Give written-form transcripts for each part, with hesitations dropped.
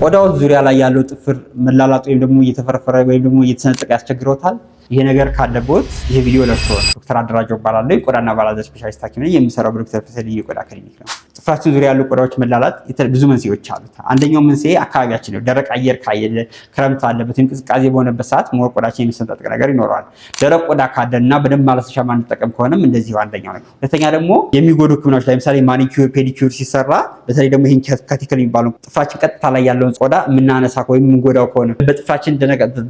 ቆዳው ዙሪያ ላይ ያለው ጥፍር መላላጥ ወይም ደግሞ እየተፈረፈረ ወይም ደግሞ እየተሰነጠቀ ያስቸግሮታል። ይሄ ነገር ካለበት ይሄ ቪዲዮ ለርሶ ዶክተር አደራጀው እባላለሁ። የቆዳና ባላዘር ስፔሻሊስት ሐኪም ነኝ። የምሰራው በዶክተር ፈሰል የቆዳ ክሊኒክ ነው። ጥፍራችን ዙሪያ ያሉ ቆዳዎች መላላጥ ብዙ መንስኤዎች አሉት። አንደኛው መንስኤ አካባቢያችን ነው። ደረቅ አየር ካየለ፣ ክረምት አለበት፣ እንቅስቃሴ በሆነበት ሰዓት ሞር ቆዳችን የሚሰነጠቅ ነገር ይኖረዋል። ደረቅ ቆዳ ካለና በደንብ ማለስለሻ ማንጠቀም ከሆነም እንደዚሁ አንደኛው ነው። ሁለተኛ ደግሞ የሚጎዱ ህክምናዎች ለምሳሌ ማኒኪዩር ፔዲኪዩር ሲሰራ በተለይ ደግሞ ይሄን ከቲክል የሚባለው ጥፍራችን ቀጥታ ላይ ያለውን ቆዳ የምናነሳ ወይም የምንጎዳው ከሆነ በጥፍራችን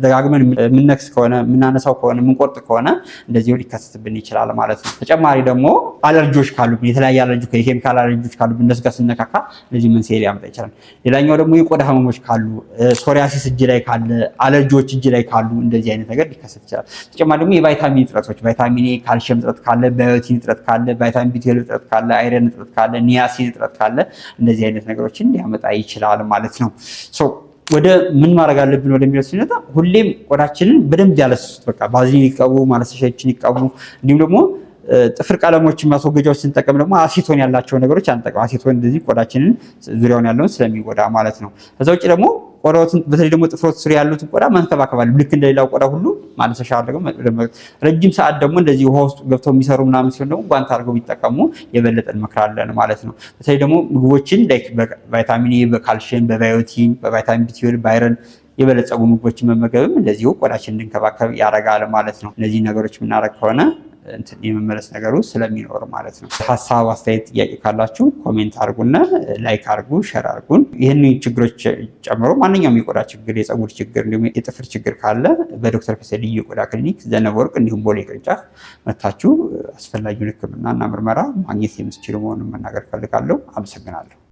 ደጋግመን የምንነክስ ከሆነ የምናነሳው ከሆነ የምንቆርጥ ከሆነ እንደዚሁ ሊከሰትብን ይችላል ማለት ነው። ተጨማሪ ደግሞ አለርጂዎች ካሉብን የተለያየ አለርጂ የኬሚካል አለርጂዎች ካሉብን እነሱ ጋር ስነካካ ለዚህ መንስኤ ሊያመጣ ይችላል። ሌላኛው ደግሞ የቆዳ ህመሞች ካሉ ሶሪያሲስ እጅ ላይ ካለ አለርጂዎች እጅ ላይ ካሉ እንደዚህ አይነት ነገር ሊከሰት ይችላል። ተጨማሪ ደግሞ የቫይታሚን እጥረቶች ቫይታሚን ኤ፣ ካልሲየም እጥረት ካለ፣ ባዮቲን እጥረት ካለ፣ ቫይታሚን ቢ12 እጥረት ካለ፣ አይረን እጥረት ካለ፣ ኒያሲን እጥረት ካለ እንደዚህ አይነት ነገሮችን ሊያመጣ ይችላል ማለት ነው። ወደ ምን ማድረግ አለብን ወደሚለው ሲነሳ ሁሌም ቆዳችንን በደንብ ያለሱት በቃ ባዝሊን ይቀቡ፣ ማለስለሻዎችን ይቀቡ። እንዲሁም ደግሞ ጥፍር ቀለሞችን ማስወገጃዎች ስንጠቀም ደግሞ አሲቶን ያላቸው ነገሮች አንጠቀም። አሲቶን እንደዚህ ቆዳችንን ዙሪያውን ያለውን ስለሚጎዳ ማለት ነው። ከዛ ውጭ ደግሞ ቆዳዎትን በተለይ ደግሞ ጥፍሮት ስር ያሉትን ቆዳ መንከባከብ አለ። ልክ እንደሌላው ቆዳ ሁሉ ማለስለሻ አድርገው ረጅም ሰዓት ደግሞ እንደዚህ ውሃ ውስጥ ገብተው የሚሰሩ ምናምን ሲሆን ደግሞ ጓንት አድርገው ቢጠቀሙ የበለጠ እንመክራለን ማለት ነው። በተለይ ደግሞ ምግቦችን ላይክ በቫይታሚን ኤ፣ በካልሲየም፣ በባዮቲን፣ በቫይታሚን ቢ12፣ በአይረን የበለጸጉ ምግቦችን መመገብም እንደዚሁ ቆዳችን እንድንከባከብ ያደርጋል ማለት ነው። እነዚህ ነገሮች የምናደርግ ከሆነ የመመለስ ነገሩ ስለሚኖር ማለት ነው። ሀሳብ፣ አስተያየት፣ ጥያቄ ካላችሁ ኮሜንት አድርጉና ላይክ አድርጉ፣ ሼር አድርጉን። ይህን ችግሮች ጨምሮ ማንኛውም የቆዳ ችግር፣ የፀጉር ችግር እንዲሁም የጥፍር ችግር ካለ በዶክተር ፈሰል የቆዳ ክሊኒክ ዘነበ ወርቅ እንዲሁም ቦሌ ቅርንጫፍ መታችሁ አስፈላጊውን ሕክምና እና ምርመራ ማግኘት የምትችሉ መሆኑን መናገር ፈልጋለሁ። አመሰግናለሁ።